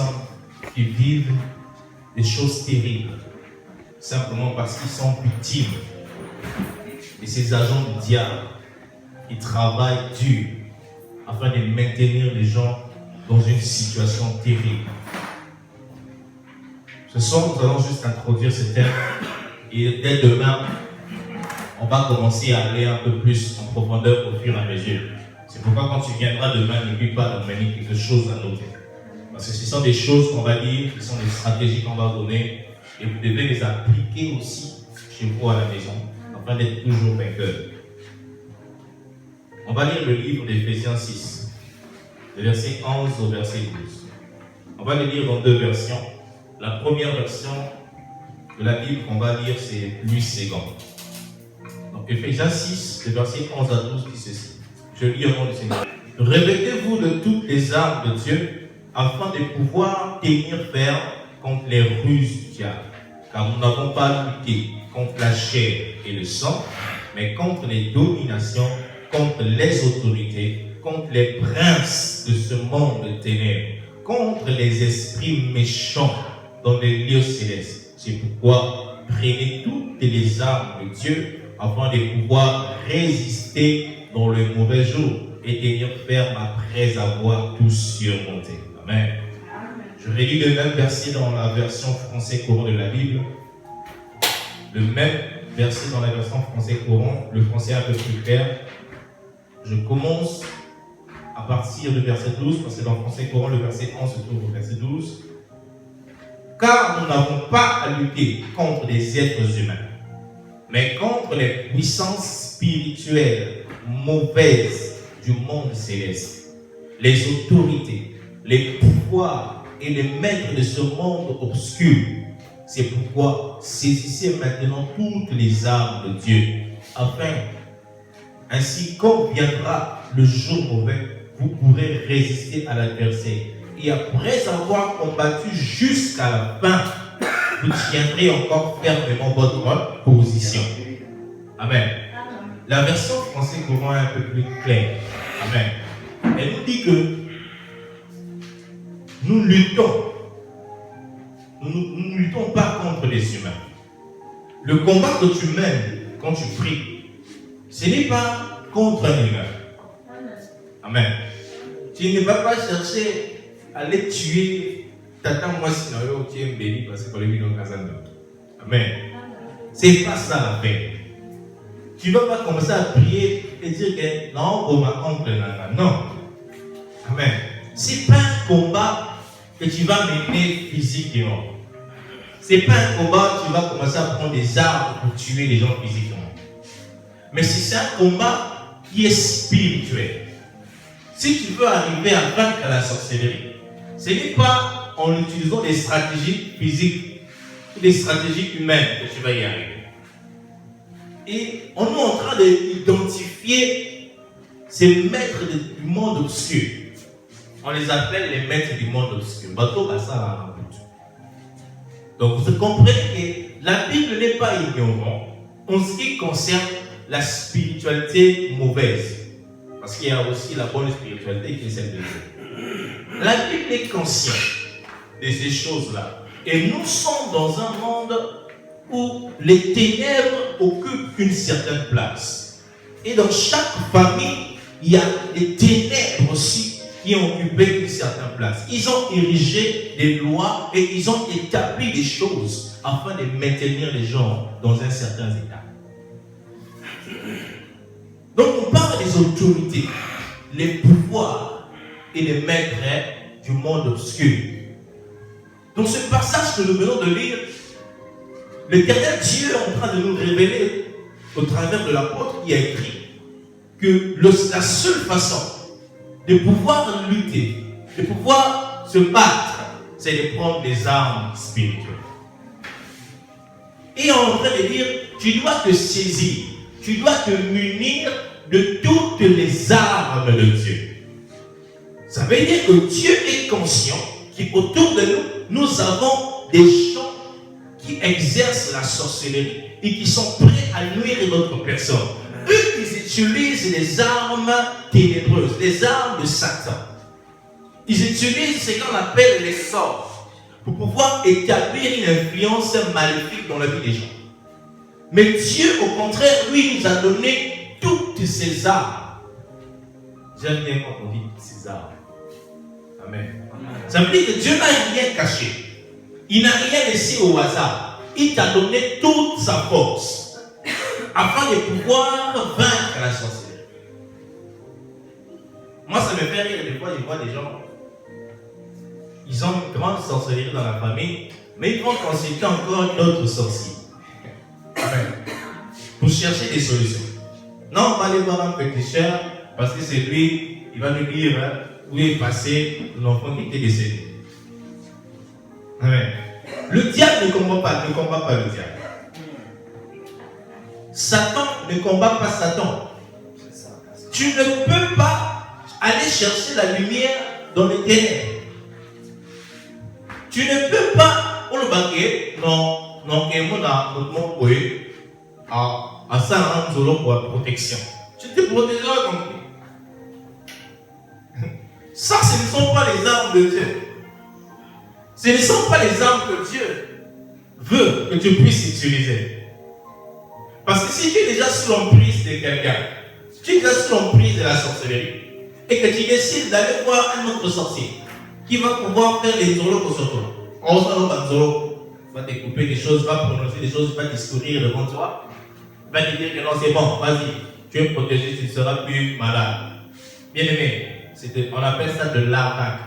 personnes qui vivent des choses terribles, simplement parce qu'ils sont victimes de ces agents du diable qui travaillent dur afin de maintenir les gens dans une situation terrible. Ce soir, nous allons juste introduire ce thème et dès demain, on va commencer à aller un peu plus en profondeur au fur et à mesure. C'est pourquoi quand tu viendras demain, n'oublie pas d'amener quelque chose à noter. Parce que ce sont des choses qu'on va dire, ce sont des stratégies qu'on va donner et vous devez les appliquer aussi chez vous à la maison afin d'être toujours vainqueur. On va lire le livre d'Éphésiens 6, le verset 11 au verset 12. On va le lire dans deux versions. La première version de la Bible qu'on va lire, c'est Louis II. Donc Éphésiens 6, le verset 11 à 12 dit ceci. Je lis au nom du Seigneur. Revêtez-vous de toutes les armes de Dieu afin de pouvoir tenir ferme contre les ruses du diable. Car nous n'avons pas lutté contre la chair et le sang, mais contre les dominations, contre les autorités, contre les princes de ce monde de ténèbres, contre les esprits méchants dans les lieux célestes. C'est pourquoi prenez toutes les armes de Dieu afin de pouvoir résister dans le mauvais jour et tenir ferme après avoir tout surmonté. Amen. Je relis le même verset dans la version français courant de la Bible. Le même verset dans la version français courant, le français un peu plus clair. Je commence à partir du verset 12, parce que dans le français courant, le verset 11 se trouve au verset 12. Car nous n'avons pas à lutter contre des êtres humains, mais contre les puissances spirituelles mauvaises du monde céleste, les autorités, les pouvoirs et les maîtres de ce monde obscur. C'est pourquoi saisissez maintenant toutes les armes de Dieu, afin, ainsi quand viendra le jour mauvais, vous pourrez résister à l'adversaire. Et après avoir combattu jusqu'à la fin, vous tiendrez encore fermement votre position. Amen. La version française courant est un peu plus claire. Amen. Elle nous dit que nous luttons. Nous ne luttons pas contre les humains. Le combat que tu mènes quand tu pries, ce n'est pas contre un humain. Amen. Tu ne vas pas chercher à les tuer. T'attends moi si tu es béni parce que le dans Kazanda. Amen. C'est pas ça la paix. Tu ne vas pas commencer à prier et dire que non, on m'a oncle non. Amen. C'est pas un combat que tu vas mener physiquement. C'est pas un combat où tu vas commencer à prendre des armes pour tuer les gens physiquement. Mais c'est un combat qui est spirituel. Si tu veux arriver à vaincre la sorcellerie, ce n'est pas en utilisant des stratégies physiques ou des stratégies humaines que tu vas y arriver. Et on est en train d'identifier ces maîtres du monde obscur. On les appelle les maîtres du monde obscur. Donc vous comprenez que la Bible n'est pas ignorante en ce qui concerne la spiritualité mauvaise. Parce qu'il y a aussi la bonne spiritualité qui est celle de Dieu. La Bible est consciente de ces choses-là. Et nous sommes dans un monde où les ténèbres occupent une certaine place. Et dans chaque famille, il y a des ténèbres aussi qui ont occupé une certaine place. Ils ont érigé des lois et ils ont établi des choses afin de maintenir les gens dans un certain état. Donc on parle des autorités, les pouvoirs et les maîtres du monde obscur. Dans ce passage que nous venons de lire, l'Éternel Dieu est en train de nous révéler au travers de l'apôtre qui a écrit que la seule façon de pouvoir lutter, de pouvoir se battre, c'est de prendre des armes spirituelles. Et on est en train de dire, tu dois te saisir, tu dois te munir de toutes les armes de Dieu. Ça veut dire que Dieu est conscient qu'autour de nous, nous avons des gens qui exercent la sorcellerie et qui sont prêts à nuire notre personne. Eux, ils utilisent les armes ténébreuses, les armes de Satan. Ils utilisent ce qu'on appelle les sorts pour pouvoir établir une influence maléfique dans la vie des gens. Mais Dieu, au contraire, lui, nous a donné toutes ces armes. J'aime bien quand on dit ces armes. Amen. Ça veut dire que Dieu n'a rien caché. Il n'a rien laissé au hasard. Il t'a donné toute sa force afin de pouvoir vaincre la sorcellerie. Moi, ça me fait rire. Des fois, je vois des gens, ils ont une grande sorcellerie dans la famille, mais ils vont consulter encore d'autres sorciers. Amen. Pour chercher des solutions. Non, on va aller voir un petit cher, parce que c'est lui, il va nous dire où est passé l'enfant qui était décédé. Amen. Le diable ne combat pas le diable. Satan ne combat pas Satan. Tu ne peux pas aller chercher la lumière dans les ténèbres. Tu ne peux pas, on le baguette, non, à ça, un zolo pour la protection. Tu te protégeras contre lui. Ça, ce ne sont pas les armes de Dieu. Ce ne sont pas les armes que Dieu veut que tu puisses utiliser. Parce que si tu es déjà sous l'emprise de quelqu'un, tu es déjà sous l'emprise de la sorcellerie, et que tu décides d'aller voir un autre sorcier qui va pouvoir faire les zolos sur toi. Va te couper des choses, va prononcer des choses, va discourir devant toi, va te dire que non, c'est bon, vas-y, tu es protégé, tu ne seras plus malade. Bien aimé, on appelle ça de l'arnaque.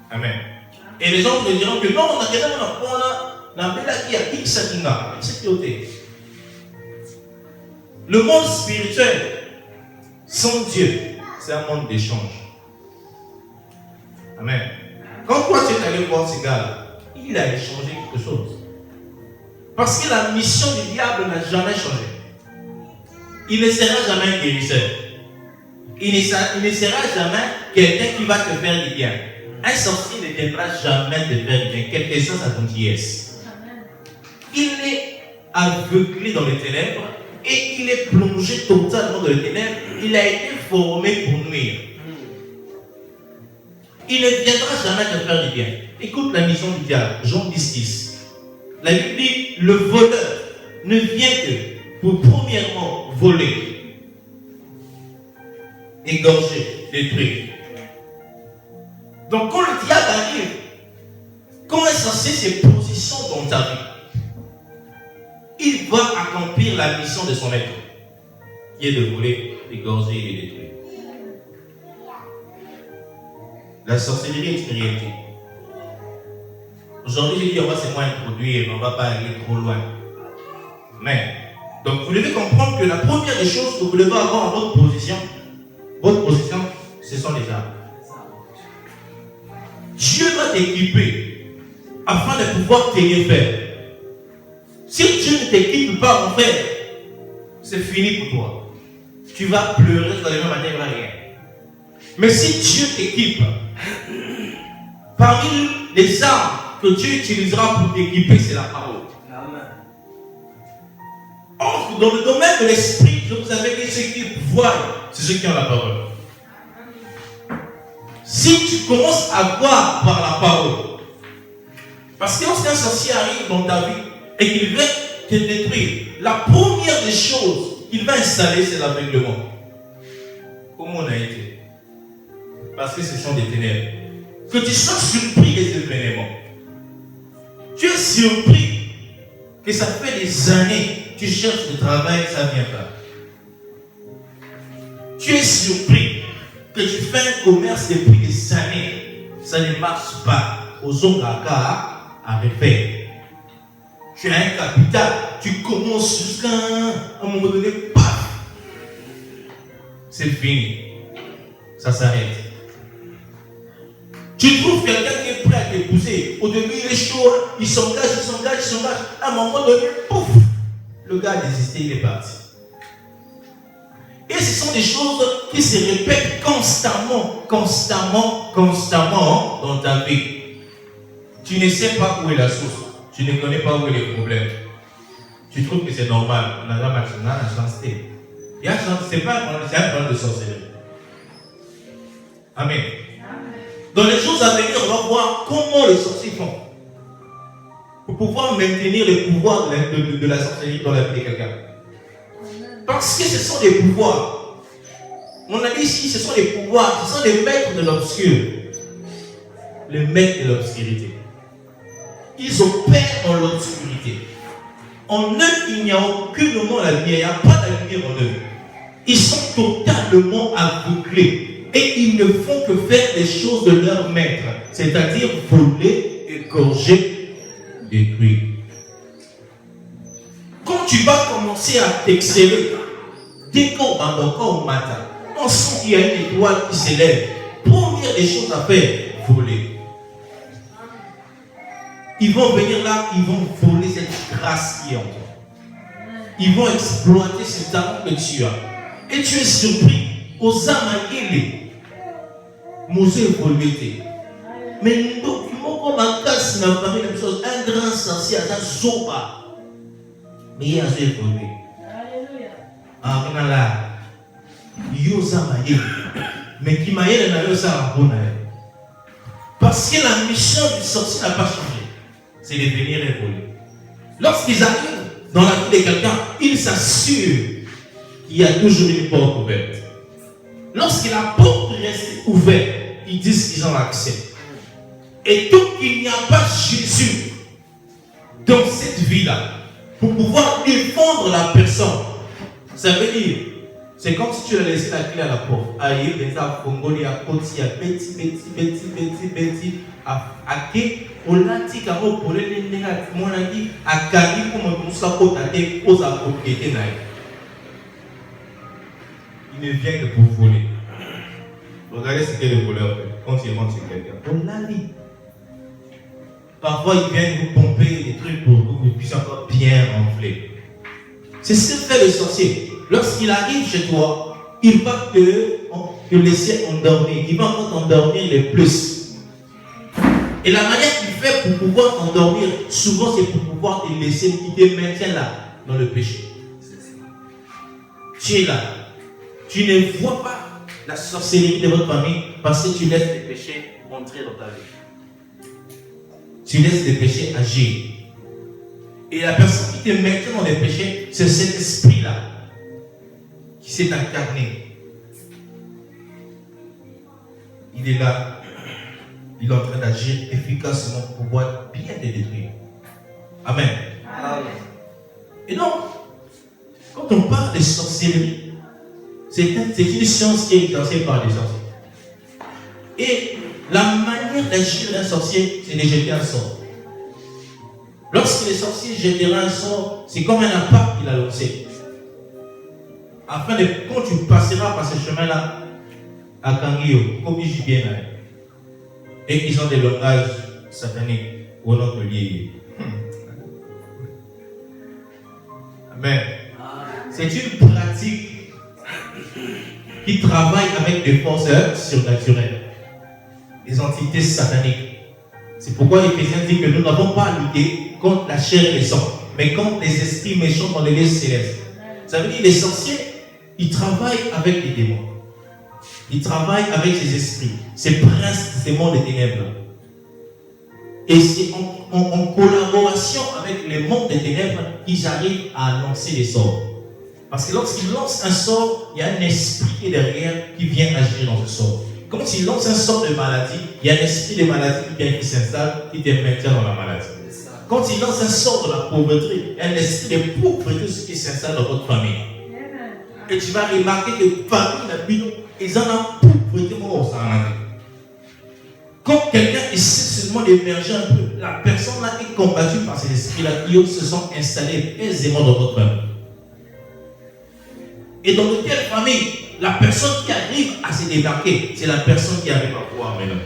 Amen. Et les gens te diront que non, on a déjà qui a X Sakinga, le monde spirituel, sans Dieu, c'est un monde d'échange. Amen. Quand toi tu es allé voir ce gars-là, il a échangé quelque chose. Parce que la mission du diable n'a jamais changé. Il ne sera jamais un guérisseur. Il ne sera jamais quelqu'un qui va te faire du bien. Un sorcier ne viendra jamais te faire du bien, quelque chose à ton dièse. Il est aveuglé dans les ténèbres et il est plongé totalement dans les ténèbres. Il a été formé pour nuire. Il ne viendra jamais te faire du bien. Écoute la mission du diable, Jean 10. La Bible dit, le voleur ne vient que pour premièrement voler, égorger, détruire. Donc quand le diable arrive, quand un sorcier se positionne dans ta vie, il va accomplir la mission de son être, qui est de voler, d'égorger et de détruire. La sorcellerie est une réalité. Aujourd'hui, je dis, on va se moins introduire, mais on ne va pas aller trop loin. Mais, donc vous devez comprendre que la première des choses que vous devez avoir à votre position, ce sont les armes. Dieu va t'équiper afin de pouvoir t'aider faire. Si Dieu ne t'équipe pas en fait, c'est fini pour toi. Tu vas pleurer de la même manière, rien. Mais si Dieu t'équipe, parmi les armes que Dieu utilisera pour t'équiper, c'est la parole. Amen. Or, dans le domaine de l'esprit, je vous avais dit, ceux qui voient, c'est ceux qui ont la parole. Si tu commences à voir par la parole, parce que lorsqu'un sorcier arrive dans ta vie et qu'il veut te détruire, la première des choses qu'il va installer, c'est l'aveuglement. Comment on a été? Parce que ce sont des ténèbres. Que tu sois surpris des événements. Tu es surpris que ça fait des années que tu cherches du travail, ça ne vient pas. Tu es surpris que tu fais un commerce depuis des années, ça ne marche pas. Aux ongaka à refaire. Tu as un capital, tu commences jusqu'à un moment donné, paf, c'est fini. Ça s'arrête. Tu trouves quelqu'un qui est prêt à t'épouser. Au début, il est chaud, il s'engage. À un moment donné, pouf, le gars a désisté, il est parti. Et ce sont des choses qui se répètent constamment dans ta vie. Tu ne sais pas où est la source. Tu ne connais pas où est le problème. Tu trouves que c'est normal. On a la chance. C'est pas un problème de sorcellerie. Amen. Dans les jours à venir, on va voir comment les sorciers font pour pouvoir maintenir les pouvoirs de la sorcellerie dans la vie de quelqu'un. Parce que ce sont des pouvoirs. On a dit ici, ce sont des pouvoirs, ce sont des maîtres de l'obscur. Les maîtres de l'obscurité. Ils opèrent dans l'obscurité. En eux, il n'y a aucunement la lumière. Il n'y a pas de lumière en eux. Ils sont totalement aveuglés. Et ils ne font que faire les choses de leur maître. C'est-à-dire voler, égorger, détruire. Quand tu vas commencer à t'exceller, dès qu'on va encore au matin, on sent qu'il y a une étoile qui s'élève. Première des choses à faire, voler. Ils vont venir là, ils vont voler cette grâce qui est en toi. Ils vont exploiter ce talent que tu as. Et tu es surpris. Aux amayele. Mose évolué. Mais nous, comme un casse n'a pas la même chose. Un grand sorcier, un zoba. Mais il a évolué. Ah, on a là. Yosa maye. Mais qui m'a aidé à yosa bonne. Parce que la mission du sorcier n'a pas changé. C'est de venir évoluer. Lorsqu'ils arrivent dans la vie de quelqu'un, ils s'assurent qu'il y a toujours une porte ouverte. Lorsque la porte reste ouverte, ils disent qu'ils ont accès. Et tant qu'il n'y a pas Jésus dans cette vie-là, pour pouvoir défendre la personne, ça veut dire, c'est comme si tu as laissé la clé à la porte. Aïe, Beza, Congoli, à Koti, à Betty, à Ké, au Lati, à Opole, à Monaki, à Kali, comme on s'en porte à des causes à propriété. Il ne vient que pour voler. Regardez ce que le voleur fait quand il rentre chez quelqu'un. On l'a dit. Parfois, il vient vous pomper des trucs pour que vous puissiez encore bien rentrer. C'est ce que fait le sorcier. Lorsqu'il arrive chez toi, il va te laisser endormir. Il va encore t'endormir le plus. Et la manière qu'il fait pour pouvoir t'endormir, souvent c'est pour pouvoir te laisser, il te maintient là, dans le péché. Tu es là. Tu ne vois pas la sorcellerie de votre famille parce que tu laisses les péchés entrer dans ta vie. Tu laisses les péchés agir. Et la personne qui te maintient dans les péchés, c'est cet esprit-là qui s'est incarné. Il est là. Il est en train d'agir efficacement pour pouvoir bien te détruire. Amen. Amen. Et donc, quand on parle de sorcellerie, c'est une science qui est exercée par les sorciers. Et la manière d'agir d'un sorcier, c'est de jeter un sort. Lorsque les sorciers jetteront un sort, c'est comme un appât qu'il a lancé. Afin de, quand tu passeras par ce chemin-là, à Kangio, comme je dis bien, et ils ont des langages sataniques au nom de lié. Amen. C'est une pratique qui travaille avec des forces surnaturelles, des entités sataniques. C'est pourquoi Éphésiens dit que nous n'avons pas à lutter contre la chair et le sang, mais contre les esprits méchants dans les lieux célestes. Ça veut dire que les sorciers, ils travaillent avec les démons. Ils travaillent avec ces esprits, ces princes, ces mondes des ténèbres. Et c'est en collaboration avec les mondes des ténèbres qu'ils arrivent à annoncer les sorts. Parce que lorsqu'ils lancent un sort, il y a un esprit qui est derrière qui vient agir dans ce sort. Quand ils lancent un sort de maladie, il y a un esprit de maladie qui s'installe, qui te maintient dans la maladie. Quand ils lancent un sort de la pauvreté, il y a un esprit de pauvreté qui s'installe dans votre famille. Et tu vas remarquer que parmi la vie, ils en ont pauvreté. Quand quelqu'un essaie seulement d'émerger un peu, la personne là est combattue par ces esprits-là qui se sont installés aisément dans votre famille. Et dans quelle famille, la personne qui arrive à se démarquer, c'est la personne qui arrive à voir maintenant.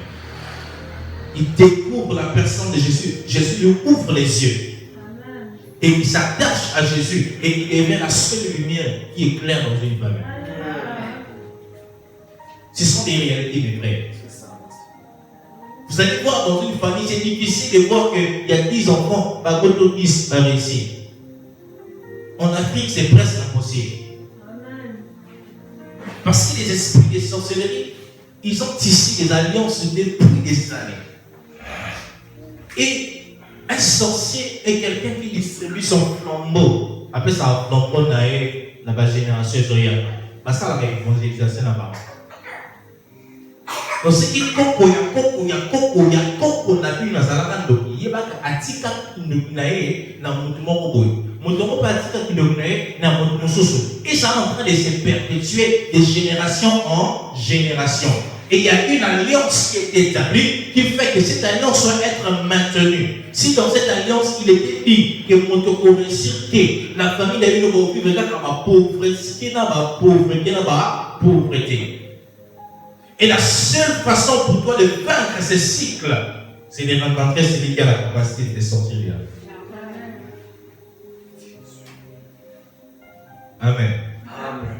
Il découvre la personne de Jésus. Jésus lui ouvre les yeux. Et il s'attache à Jésus. Et il devient la seule lumière qui éclaire dans une famille. Ce sont des réalités, mes frères. Vous allez voir dans une famille, c'est difficile de voir qu'il y a 10 enfants, par contre 10 va réussir. En Afrique, c'est presque impossible. Parce que les esprits des sorcelleries, ils ont tissé des alliances depuis des années. Et un sorcier est quelqu'un qui distribue son flambeau. Après ça, flambeau dans la génération historique. Parce que ça, la évangélisation là-bas. Donc, ce qui est koko, il y a koko, na plus dans la langue. Il y a atika qui na mutumo koboy. Mutumo pas atika qui na mutumo soso. Et ça est en train de se perpétuer de génération en génération. Et il y a une alliance qui est établie qui fait que cette alliance doit être maintenue. Si dans cette alliance il était dit que Motoko réussite, la famille de l'Union vivre là comme la pauvreté, la pauvreté. Et la seule façon pour toi de vaincre ce cycle, c'est de rencontrer celui qui a la capacité de sortir de là. Amen. Amen.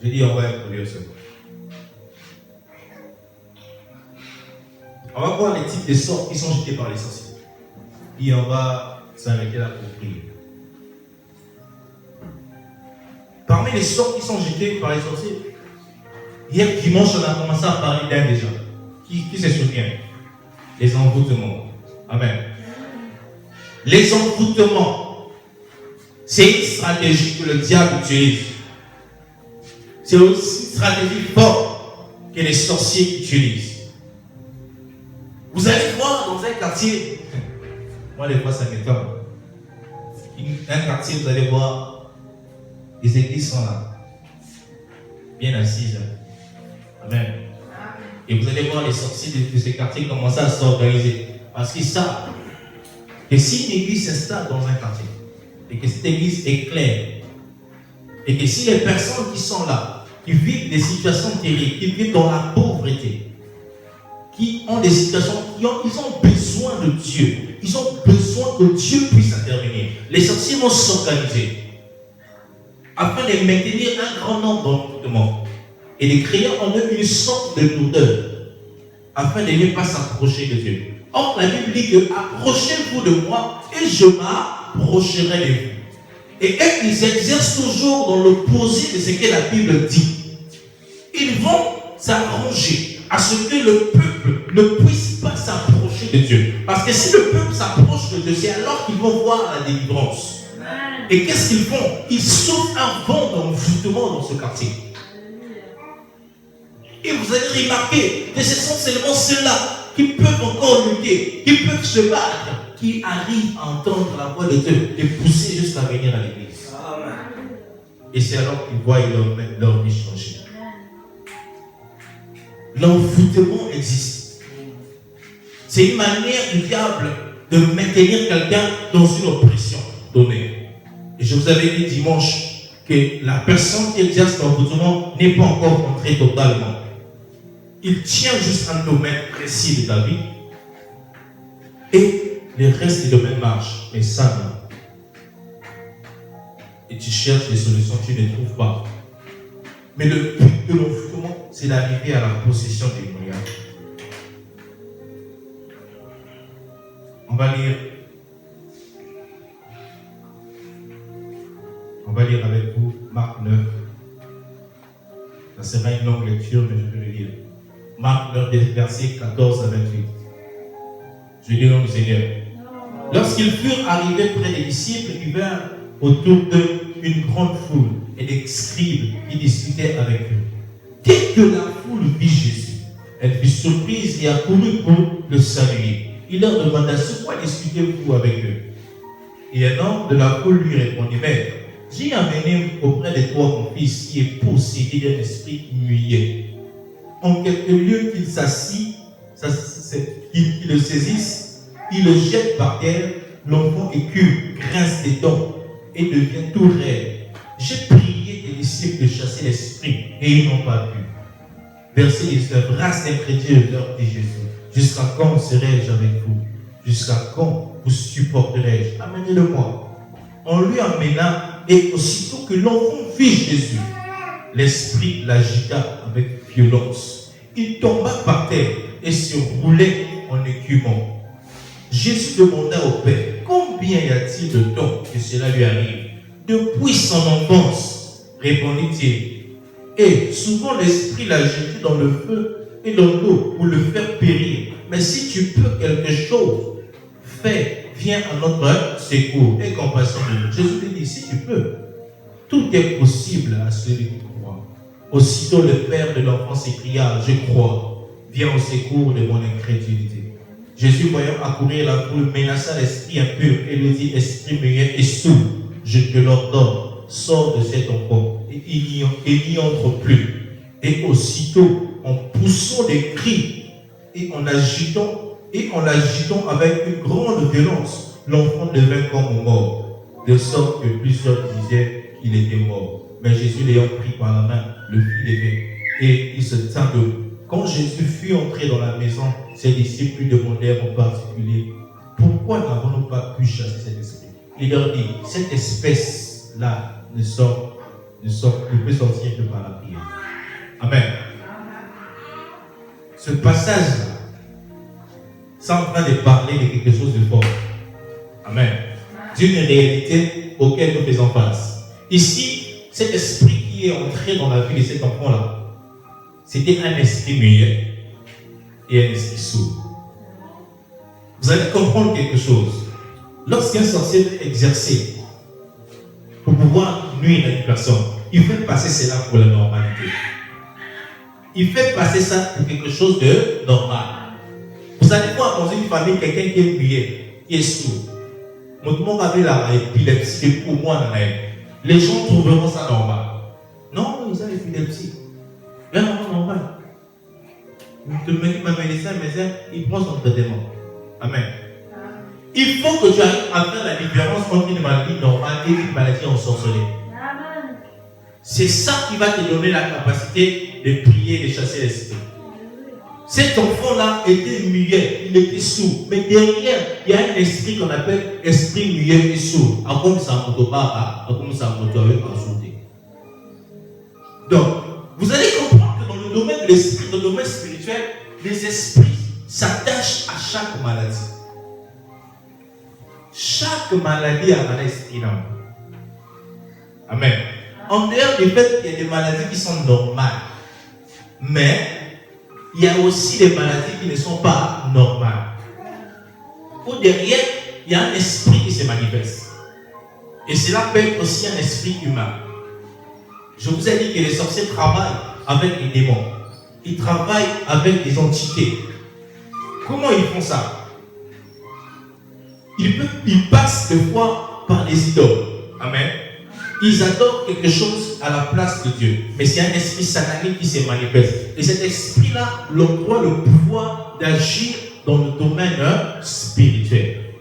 Je dis, on va introduire ce mot. On va voir les types de sorts qui sont jetés par les sorciers. Puis on va s'arrêter là pour prier. Parmi les sorts qui sont jetés par les sorciers, hier dimanche, on a commencé à parler d'un déjà. Qui se souvient? Les envoûtements. Amen. Les envoûtements, c'est une stratégie que le diable utilise. C'est aussi une stratégie forte que les sorciers utilisent. Vous allez voir dans un quartier, moi des fois ça m'étonne. Un quartier, vous allez voir, les églises sont là, bien assises. Amen. Et vous allez voir les sorciers de ces quartiers commencer à s'organiser. Parce qu'ils savent que si une église s'installe dans un quartier, et que cette église est claire, et que si les personnes qui sont là, qui vivent des situations terribles, qui vivent dans la pauvreté, qui ont des situations, ils ont besoin de Dieu. Ils ont besoin que Dieu puisse intervenir. Les sorciers vont s'organiser afin de maintenir un grand nombre d'envoûtements et de créer en eux une sorte de lourdeur afin de ne pas s'approcher de Dieu. Or, la Bible dit que approchez-vous de moi et je m'approcherai de vous. Et eux, ils exercent toujours dans l'opposé de ce que la Bible dit. Ils vont s'arranger à ce que le peuple ne puisse pas s'approcher de Dieu. Parce que si le peuple s'approche de Dieu, c'est alors qu'ils vont voir la délivrance. Et qu'est-ce qu'ils font? Ils souffrent un vent d'envoûtement dans ce quartier. Et vous allez remarquer que ce sont seulement ceux-là qui peuvent encore lutter, qui peuvent se battre, qui arrivent à entendre la voix de Dieu et pousser jusqu'à venir à l'église. Et c'est alors qu'ils voient leur vie changer. L'envoûtement existe. C'est une manière du diable de maintenir quelqu'un dans une oppression donnée. Et je vous avais dit dimanche que la personne qui exerce l'envoûtement n'est pas encore entrée totalement. Il tient juste un domaine précis de ta vie et le reste du domaine marche, mais ça non. Et tu cherches des solutions, tu ne trouves pas. Mais le but de l'envoûtement, c'est d'arriver à la possession des moyens. On va lire avec vous Marc 9. Ça sera une longue lecture, mais je vais le lire. Marc 9, versets 14 à 28. Je dis non, Seigneur. Lorsqu'ils furent arrivés près des disciples, ils vinrent autour d'eux une grande foule et des scribes qui discutaient avec eux. Dès que la foule vit Jésus, elle fut surprise et accourut pour le saluer. Il leur demanda: sur quoi discutez-vous avec eux? Et un homme de la foule lui répondit: Maître, j'ai amené auprès de toi mon fils qui est possédé d'un esprit muet. En quelques lieux qu'il s'assit, qu'il le saisisse, il le jette par terre, l'enfant écume, grince des dents et devient tout raide. J'ai prié des disciples de chasser l'esprit et ils n'ont pas pu. Verset 19, race incrédule, leur dit Jésus, jusqu'à quand serai-je avec vous? Jusqu'à quand vous supporterai-je? Amenez-le-moi. On lui amena et aussitôt que l'enfant vit Jésus, l'esprit l'agita avec violence. Il tomba par terre et se roulait en écumant. Jésus demanda au Père: combien y a-t-il de temps que cela lui arrive? Depuis son enfance, répondit-il. Et souvent l'esprit l'a jeté dans le feu et dans l'eau pour le faire périr. Mais si tu peux quelque chose, fais, viens à notre secours et compassion de nous. Jésus lui dit, si tu peux, tout est possible à celui qui croit. Aussitôt le père de l'enfant s'écria, je crois, viens au secours de mon incrédulité. Jésus, voyant accourir la foule, menaça l'esprit impur et lui dit, esprit muet et sourd, je te l'ordonne, sors de cet enfant et il n'y entre plus. Et aussitôt, en poussant des cris et en l'agitant avec une grande violence, l'enfant devint comme mort, de sorte que plusieurs disaient qu'il était mort. Mais Jésus, l'ayant pris par la main, le fit lever et il se tint debout. Quand Jésus fut entré dans la maison, ses disciples lui demandèrent en particulier, pourquoi n'avons-nous pas pu chasser cet esprit? Il leur dit, cette espèce-là ne peut sortir que par la prière. Amen. Ce passage-là, c'est en train de parler de quelque chose de fort. Amen. D'une réalité auquel nous faisons face. Ici, cet esprit qui est entré dans la vie de cet enfant-là, c'était un esprit muet et un esprit sourd. Vous allez comprendre quelque chose. Lorsqu'un sorcier veut exercer pour pouvoir nuire à une personne, il fait passer cela pour la normalité. Il fait passer ça pour quelque chose de normal. Vous allez voir dans une famille quelqu'un qui est muet, qui est sourd. Mon monde avait l'épilepsie pour moi. Les gens trouveront ça normal. Non, ils ont l'épilepsie. Bien normal. Le médecin, il prend son traitement. Amen. Il faut que tu arrives à faire la différence entre une maladie normale et une maladie ensorcelée. C'est ça qui va te donner la capacité de prier et de chasser l'esprit. Cet enfant-là était muet, il était sourd. Mais derrière, il y a un esprit qu'on appelle esprit muet et sourd. Comme ça, donc, vous allez comprendre que dans le domaine de l'esprit, dans le domaine spirituel, les esprits s'attachent à chaque maladie. Chaque maladie a un esprit là. Amen. En dehors du fait qu'il y a des maladies qui sont normales, mais il y a aussi des maladies qui ne sont pas normales. Ou derrière, il y a un esprit qui se manifeste. Et cela peut être aussi un esprit humain. Je vous ai dit que les sorciers travaillent avec les démons. Ils travaillent avec des entités. Comment ils font ça? Ils passent des fois par des idoles. Amen. Ils adorent quelque chose à la place de Dieu. Mais c'est un esprit satanique qui se manifeste. Et cet esprit-là leur doit le pouvoir d'agir dans le domaine spirituel.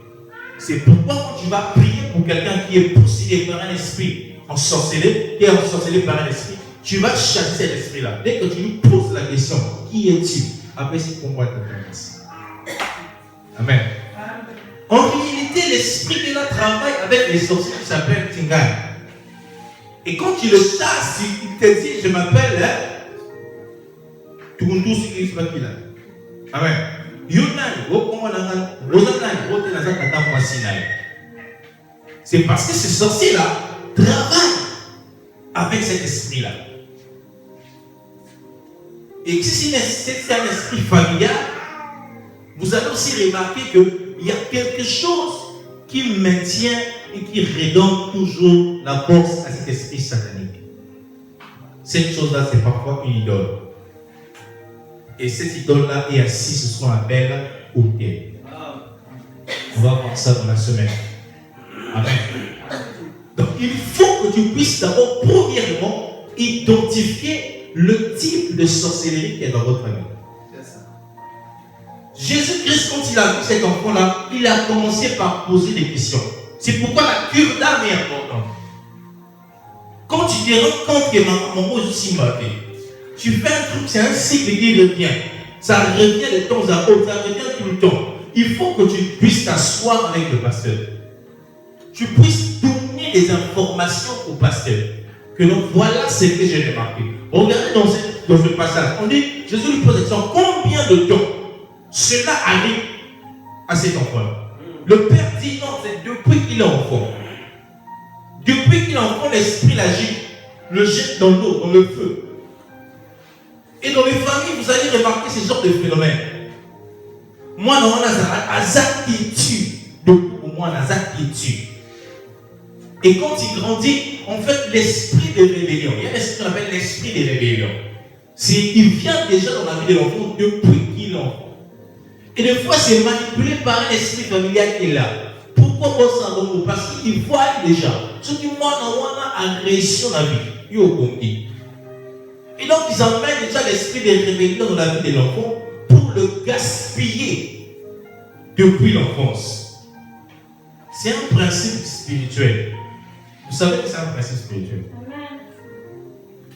C'est pourquoi quand tu vas prier pour quelqu'un qui est possédé par un esprit ensorcelé, qui est ensorcelé par un esprit, tu vas chasser cet esprit-là. Dès que tu lui poses la question, qui es-tu? Après, c'est pour moi que tu Amen. En réalité, l'esprit qui là travaille avec les sorciers qui s'appellent Tingai. Et quand tu le chasses, il te dit, je m'appelle Tukuntu Sikisbakila. Amen. C'est parce que ce sorcier-là travaille avec cet esprit-là. Et si c'est un esprit familial, vous allez aussi remarquer qu'il y a quelque chose qui maintient et qui redonne toujours la force à cet esprit satanique. Cette chose-là, c'est parfois une idole. Et cette idole-là est assise sur ce qu'on appelle autel. On va voir ça dans la semaine. Amen. Donc, il faut que tu puisses d'abord, premièrement, identifier le type de sorcellerie qui est dans votre famille. Jésus-Christ, quand il a vu cet enfant-là, il a commencé par poser des questions. C'est pourquoi la cure d'âme est importante. Quand tu te rends compte que maman est aussi mauvais, tu fais un truc, c'est un cycle qui revient. Ça revient de temps à autre, ça revient tout le temps. Il faut que tu puisses t'asseoir avec le pasteur. Tu puisses donner des informations au pasteur. Que donc, voilà ce que j'ai remarqué. Regardez dans ce passage. On dit, Jésus lui pose la question, combien de temps cela arrive à cet enfant-là? Le père dit non, c'est depuis qu'il est enfant. Depuis qu'il est enfant, l'esprit l'agite, le jette dans l'eau, dans le feu. Et dans les familles, vous allez remarquer ce genre de phénomène. Moi, dans mon azak qui tue, pour moi, azak qui tue. Et quand il grandit, en fait, l'esprit de rébellion, il y a un esprit qu'on appelle l'esprit de rébellion. Il vient déjà dans la vie de l'enfant depuis qu'il est enfant. Et des fois, c'est manipulé par un esprit familial qui est là. Pourquoi on s'en donne? Parce qu'il voit déjà. Ce qui moi, on a agression dans la vie. Et donc, ils emmènent déjà l'esprit de rébellion dans la vie de l'enfant pour le gaspiller depuis l'enfance. C'est un principe spirituel. Vous savez que c'est un principe spirituel.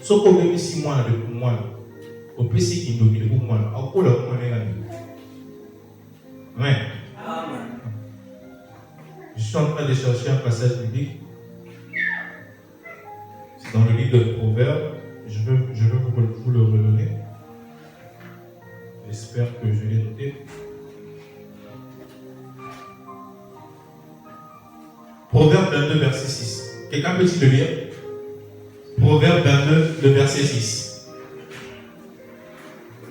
Sauf qu'on met 6 mois depuis moi, au PC qui nous dit pour moi, encore le moment est là. Amen. Je suis en train de chercher un passage biblique. C'est dans le livre de Proverbes. Je veux vous le redonner. J'espère que je l'ai noté. Proverbe 22, verset 6. Quelqu'un peut-il le lire? Proverbe 22, le verset 6.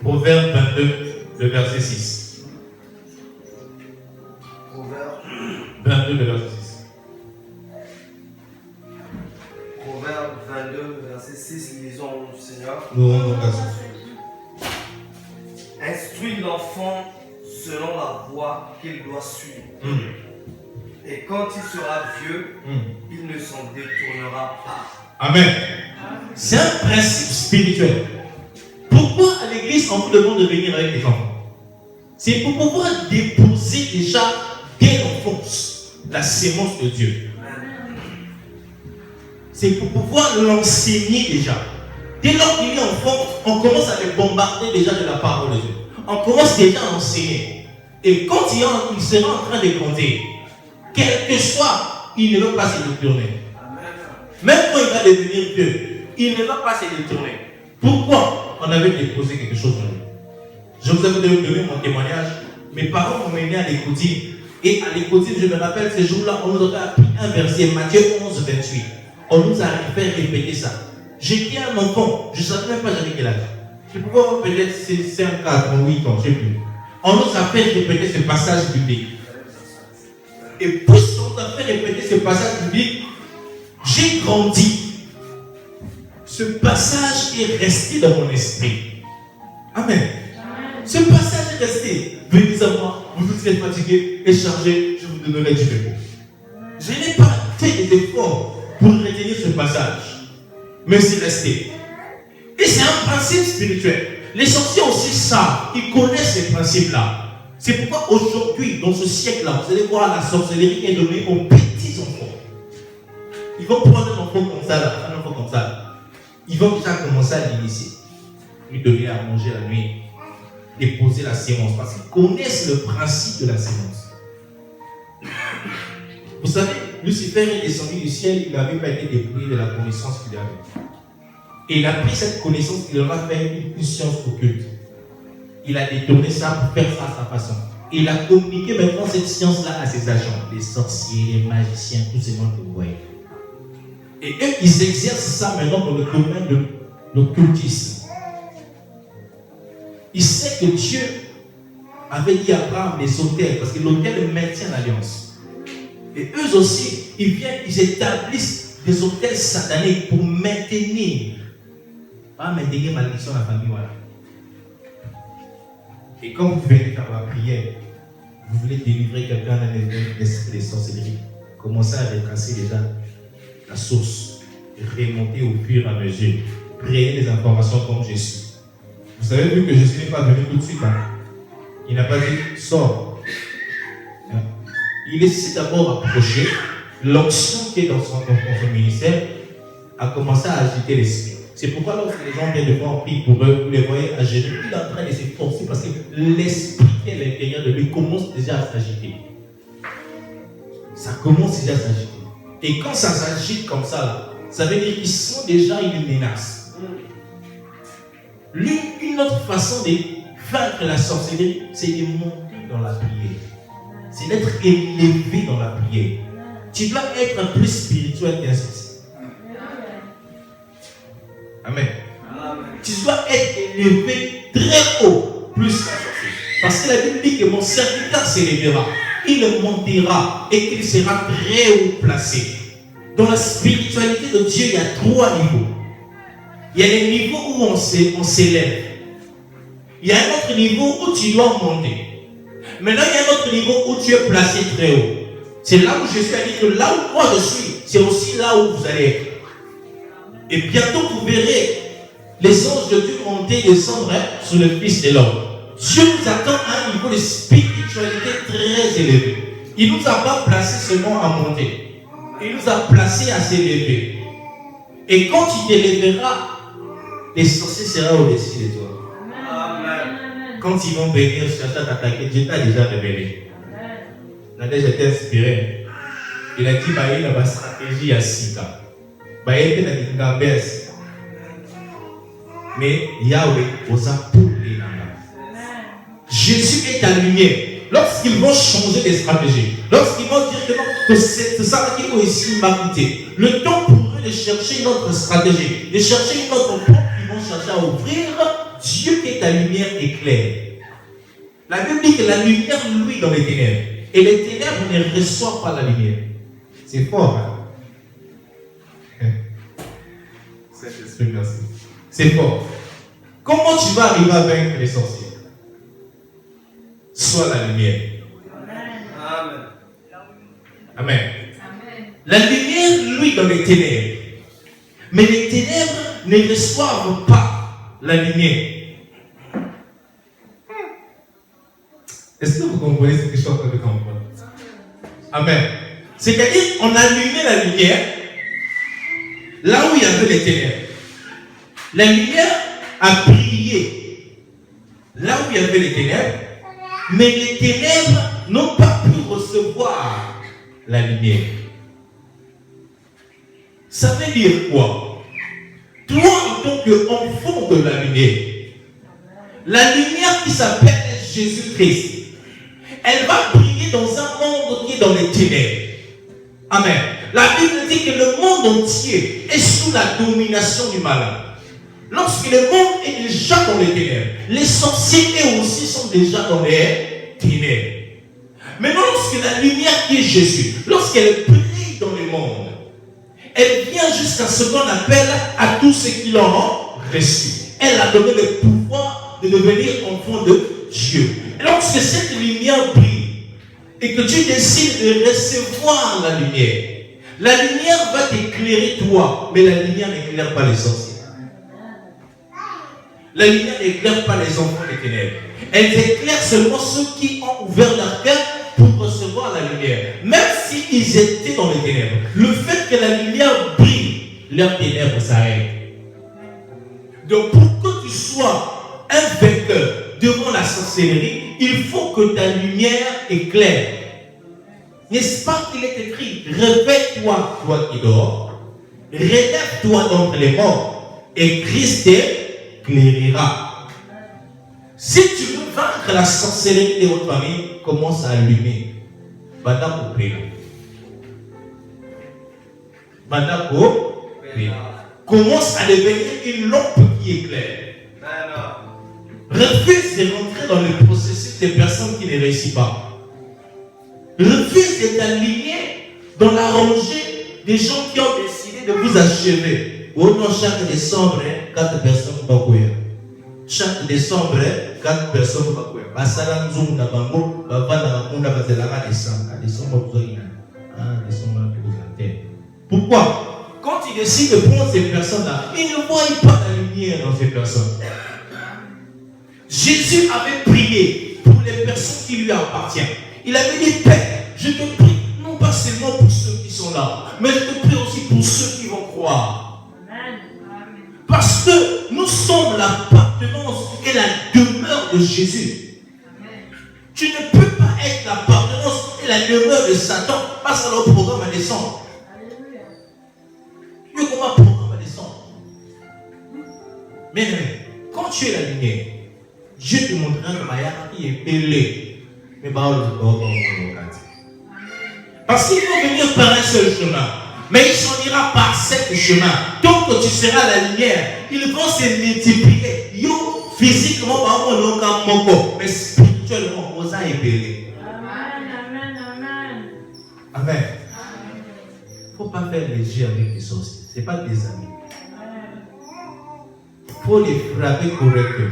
Proverbe 22, le verset 6. Proverbe 22, le verset 6. Proverbe 22, verset 6, lisons au Seigneur. Nous rendons grâce. Instruis l'enfant selon la voie qu'il doit suivre. Et quand il sera vieux, il ne s'en détournera pas. Amen. C'est un principe spirituel. Pourquoi à l'église on vous demande de venir avec les enfants? C'est pour pouvoir déposer déjà dès l'enfance la sémence de Dieu. C'est pour pouvoir l'enseigner déjà. Dès lors qu'il est enfant, on commence à le bombarder déjà de la parole de Dieu. On commence déjà à enseigner. Et quand il sera en train de grandir, quel que soit, il ne va pas se détourner. Même quand il va devenir vieux, il ne va pas se détourner. Pourquoi? On avait déposé quelque chose en lui. Je vous avais donné mon témoignage. Mes parents m'ont mené à l'écoutine. Et à l'écoutine, je me rappelle, ce jour-là, on nous a appris un verset, Matthieu 11, 28. On nous a fait répéter ça. J'étais un enfant, je ne savais même pas j'avais quel âge. Je pouvais avoir peut-être 5, 4, 8 ans, je ne sais plus. On nous a fait répéter ce passage biblique. Et puisqu'on nous a fait répéter ce passage biblique, j'ai grandi. Ce passage est resté dans mon esprit. Amen. Ce passage est resté. Venez à moi, vous tous êtes fatigués et chargés, je vous donnerai du repos. Je n'ai pas fait des efforts pour retenir ce passage, mais c'est resté. Et c'est un principe spirituel. Les sorciers aussi savent, ils connaissent ces principes-là. C'est pourquoi aujourd'hui, dans ce siècle-là, vous allez voir la sorcellerie est donnée aux petits enfants. Ils vont prendre un enfant comme ça, là, un enfant comme ça. Là. Ils vont déjà commencer à l'initier. Lui donner à manger la nuit. Déposer la sémence. Parce qu'ils connaissent le principe de la sémence. Vous savez, Lucifer est descendu du ciel, il n'avait pas été dépouillé de la connaissance qu'il avait. Et il a pris cette connaissance, il en a fait une science occulte. Il a détourné ça pour faire ça à sa façon. Et il a communiqué maintenant cette science-là à ses agents, les sorciers, les magiciens, tous ces gens que vous voyez. Et eux, ils exercent ça maintenant dans le domaine de l'occultisme. Il sait que Dieu avait dit à Abraham des autels, parce que l'autel maintient l'alliance. Et eux aussi, ils viennent, ils établissent des autels sataniques pour maintenir, pas maintenir malédiction dans la famille, voilà. Et quand vous venez faire la prière, vous voulez délivrer quelqu'un d'un esprit de sorcellerie, commencez à retracer déjà la source et remonter au fur et à mesure. Créer des informations comme Jésus. Vous avez vu que Jésus n'est pas venu tout de suite. Hein? Il n'a pas dit sors. Hein? Il essaie d'abord approcher. L'onction qui est dans son ministère a commencé à agiter l'esprit. C'est pourquoi lorsque les gens viennent de voir en prier pour eux, vous les voyez à genoux, il est en train de s'efforcer parce que l'esprit qui est à l'intérieur de lui commence déjà à s'agiter. Ça commence déjà à s'agiter. Et quand ça s'agite comme ça, là, ça veut dire qu'ils sont déjà une menace. Une autre façon de vaincre la sorcellerie, c'est de monter dans la prière. C'est d'être élevé dans la prière. Tu dois être plus spirituel qu'un sorcier. Amen. tu dois être élevé très haut, plus qu'un sorcier. Parce que la Bible dit que mon serviteur s'élèvera, il montera et qu'il sera très haut placé. Dans la spiritualité de Dieu, il y a 3 niveaux. Il y a les niveaux où on s'élève. Il y a un autre niveau où tu dois monter. Maintenant, il y a un autre niveau où tu es placé très haut. C'est là où Jésus a dit que là où moi je suis, c'est aussi là où vous allez être. Et bientôt vous verrez les anges de Dieu monter et descendre sur le Fils de l'homme. Dieu nous attend à un niveau de spiritualité très élevé. Il ne nous a pas placé seulement à monter. Il nous a placé à s'élever. Et quand tu t'élèveras, les sorciers seront au-dessus de toi. Amen. Quand ils vont venir chercher à t'attaquer, Dieu t'a déjà révélé. Nadège était inspiré. Il a dit qu'il y a une stratégie à Sika. Il y a une gambès. Mais Yahweh vous a poussé. Jésus est ta lumière. Lorsqu'ils vont changer des stratégies, lorsqu'ils vont dire que c'est ça qui est ici m'habiter, le temps pour eux de chercher une autre stratégie, de chercher une autre porte qu'ils vont chercher à ouvrir, Dieu qui est ta lumière éclaire. La Bible dit que la lumière, lui, dans les ténèbres. Et les ténèbres ne reçoivent pas la lumière. C'est fort, hein? Saint-Esprit, merci. C'est fort. Comment tu vas arriver à vaincre les sorciers? Sois la lumière. Amen. Amen. Amen. La lumière, lui, dans les ténèbres. Mais les ténèbres ne reçoivent pas la lumière. Est-ce que vous comprenez ce que je suis en train de comprendre? Amen. C'est-à-dire, on a allumé la lumière là où il y avait les ténèbres. La lumière a brillé là où il y avait les ténèbres, mais les ténèbres n'ont pas pu recevoir la lumière. Ça veut dire quoi? Toi, en tant qu'enfant de la lumière qui s'appelle Jésus-Christ, elle va briller dans un monde qui est dans les ténèbres. Amen. La Bible dit que le monde entier est sous la domination du malin. Lorsque le monde est déjà dans les ténèbres, les sorciers eux aussi sont déjà dans les ténèbres. Mais lorsque la lumière qui est Jésus, lorsqu'elle brille dans le monde, elle vient jusqu'à ce qu'on appelle à tous ceux qui l'ont reçu. Elle a donné le pouvoir de devenir enfant de Dieu. Et lorsque cette lumière brille et que tu décides de recevoir la lumière va t'éclairer toi, mais la lumière n'éclaire pas les sorciers. La lumière n'éclaire pas les enfants des ténèbres. Elle éclaire seulement ceux qui ont ouvert leur cœur pour recevoir la lumière. Même s'ils étaient dans les ténèbres, le fait que la lumière brille, leurs ténèbres s'arrêtent. Donc pour que tu sois un vainqueur devant la sorcellerie, il faut que ta lumière éclaire. N'est-ce pas qu'il est écrit, réveille-toi, toi qui dors, relève-toi d'entre les morts, et Christ t'éclairera. Si tu veux vaincre la sorcellerie de votre famille, commence à allumer. Badako Pena. Badako Pena. Commence à devenir une lampe qui éclaire. Refuse de rentrer dans le processus des personnes qui ne réussissent pas. Refuse de t'aligner dans la rangée des gens qui ont décidé de vous achever. Au nom chaque décembre, 4 personnes vont courir. Chaque décembre, 4 personnes vont courir. Basala nzungu na bango, bavana bakunda bazelaka décembre. Décembre vous avez décembre vous avez. Pourquoi? Quand il décide de prendre ces personnes-là, il ne voit pas la lumière dans ces personnes. Jésus avait prié pour les personnes qui lui appartiennent. Il avait dit, Père, je te prie, non pas seulement pour ceux qui sont là, mais je te prie aussi pour ceux qui vont croire. Amen. Parce que nous sommes l'appartenance et la demeure de Jésus. Amen. Tu ne peux pas être l'appartenance et la demeure de Satan parce que le programme va descendre. Alléluia. Comment le programme va descendre? Mais quand tu es la lumière, Dieu te montrera que Maya qui est pelé. Mais parce qu'il faut venir par un seul chemin. Mais il s'en ira par sept chemins. Tant que tu seras la lumière, ils vont se multiplier. Yo, physiquement, mais spirituellement, on a ébélé. Amen. Il ne faut pas faire léger avec les sorciers. Ce n'est pas des amis. Il faut les frapper correctement.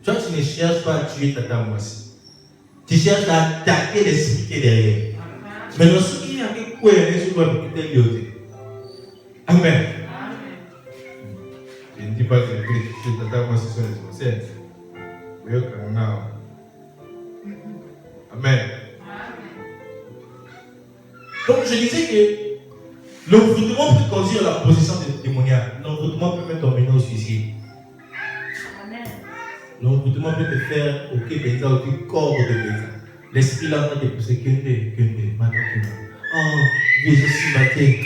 Toi, tu ne cherches pas à tuer Tata Mwasi. Tu cherches à attaquer l'esprit qui est derrière. Mais dans ce qui est avec quoi il y a Amen. Je ne dis pas que Tata Mwasi sont les sorciers. Amen. Donc je disais que l'envoûtement peut conduire à la possession démoniaque. L'envoûtement peut mettre ton mener au suicide. L'envoûtement peut te faire au Québec, au corps de Québec. L'esprit là va te pousser oh, Jésus s'y battait,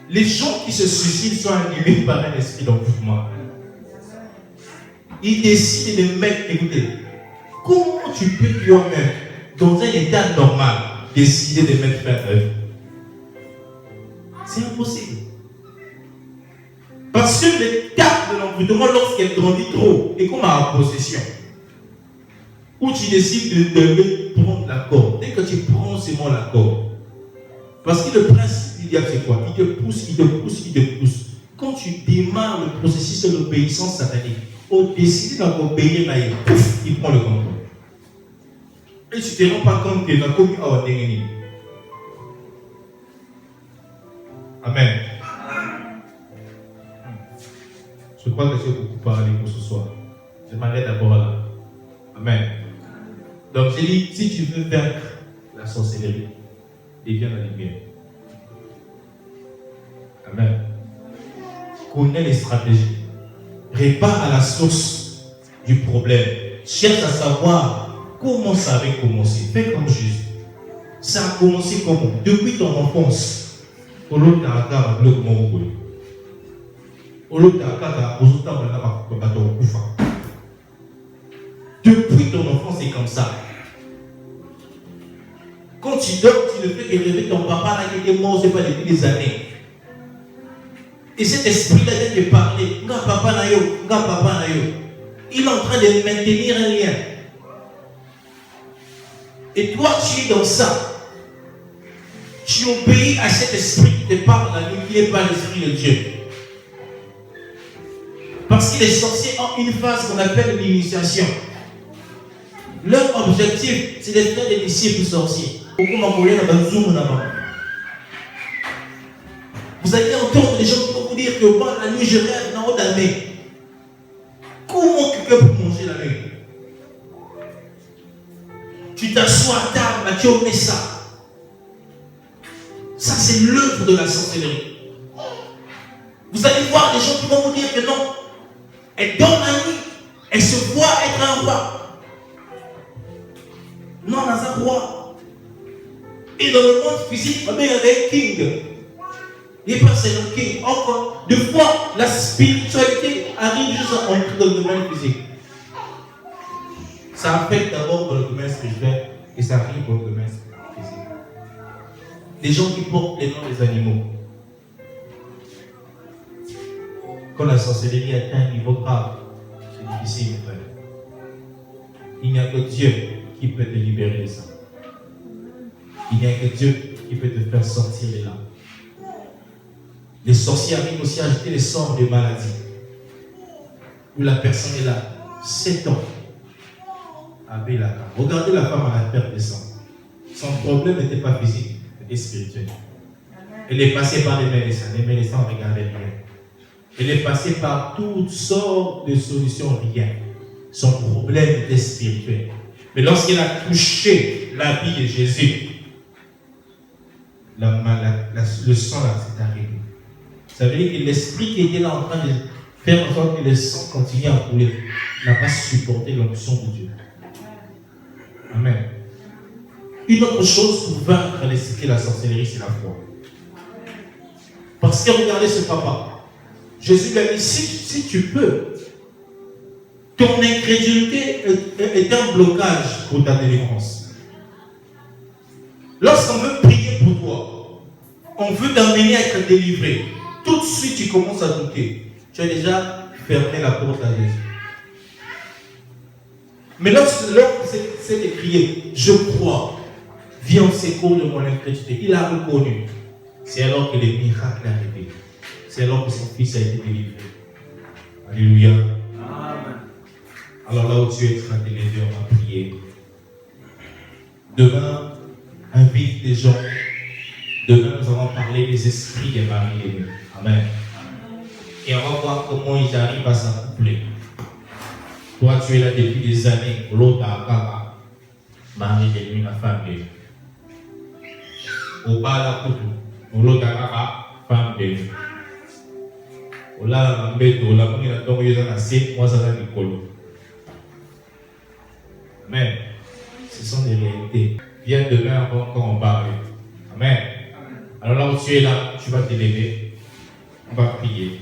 les gens qui se suicident sont animés par un esprit d'envoûtement. Ils décident de mettre, écoutez, comment tu peux toi-même, dans un état normal, décider de mettre fin à eux? C'est impossible. Parce que l'étape de l'envoûtement, lorsqu'elle grandit trop, est comme à la possession. Où tu décides de prendre la corde. Dès que tu prends seulement la corde. Parce que le principe du diable, c'est quoi? Il te pousse, il te pousse, il te pousse. Quand tu démarres le processus de l'obéissance satanique, au décider d'obéir, pouf, il prend le contrôle. Et tu ne te rends pas compte que tu as commis à Wadengeni. Amen. Je crois que j'ai beaucoup parlé pour ce soir. Je m'arrête d'abord là. Amen. Donc j'ai dit, si tu veux vaincre la sorcellerie, deviens la lumière. Amen. Connais les stratégies. Répare à la source du problème. Cherche à savoir comment ça avait commencé. Fais comme Jésus. Ça a commencé comment? Depuis ton enfance. Au lieu de depuis ton enfance, c'est comme ça. Quand tu dors, tu ne fais que rêver ton papa là qui était mort, c'est pas depuis des années. Et cet esprit-là vient te parler. Il est en train de maintenir un lien. Et toi, tu es dans ça. Tu obéis à cet esprit qui te parle la nuit, qui n'est pas l'esprit de Dieu. Parce que les sorciers ont une phase qu'on appelle l'initiation. Leur objectif, c'est de faire des disciples sorciers. Vous allez entendre des gens qui vont vous dire que moi, la nuit, je rêve dans haut d'année. Comment quelqu'un peut manger la nuit? Tu t'assois à table, là, tu omets ça. Ça, c'est l'œuvre de la sorcellerie. Vous allez voir des gens qui vont vous dire que non. Elle donne la nuit. Elle se voit être un roi. Non, dans un roi. Et dans le monde physique, il y avait un king. Il n'est pas seulement king. Encore, deux fois, la spiritualité arrive juste à entrer dans le domaine physique. Ça affecte d'abord dans le domaine spirituel et ça arrive dans le domaine physique. Les gens qui portent les noms des animaux. Quand la sorcellerie atteint un niveau grave, c'est difficile, frère. Il n'y a que Dieu qui peut te libérer de ça. Il n'y a que Dieu qui peut te faire sortir de là. Les sorciers arrivent aussi à ajouter les sorts de maladie. Où la personne est là, 7 ans. Regardez la femme à la perte de sang. Son problème n'était pas physique, c'était spirituel. Elle est passée par les médecins. Les médecins ne regardaient rien. Elle est passée par toutes sortes de solutions, rien. Son problème était spirituel. Mais lorsqu'elle a touché l'habit de Jésus, le sang là s'est arrêté. Ça veut dire que l'esprit qui était là en train de faire en sorte que le sang continue à couler n'a pas supporté l'onction de Dieu. Amen. Une autre chose pour vaincre l'esprit de la sorcellerie, c'est la foi. Parce que regardez ce papa. Jésus lui a dit, si tu peux, ton incrédulité est un blocage pour ta délivrance. Lorsqu'on veut prier pour toi, on veut t'amener à être délivré, tout de suite tu commences à douter. Tu as déjà fermé la porte à Jésus. Mais lorsque c'est de crier, je crois, viens au secours de mon incrédulité, il a reconnu. C'est alors que les miracles arrivent. C'est alors que son fils a été délivré. Alléluia. Amen. Alors là où tu es, sera délivré, on va prier. Demain, invite des gens. Demain, nous allons parler des esprits des maris et nous. Amen. Et on va voir comment ils arrivent à s'accoupler. Toi, tu es là depuis des années. L'autre a mari de lui, la femme de lui. Au bas la couteau. L'autre a femme de lui. Au là, la mbête, au là, on a donc eu un assez, moi, ça va Nicolo. Amen. Ce sont des réalités. Viens demain quand on parle. Amen. Alors là où tu es là, tu vas te lever. On va prier.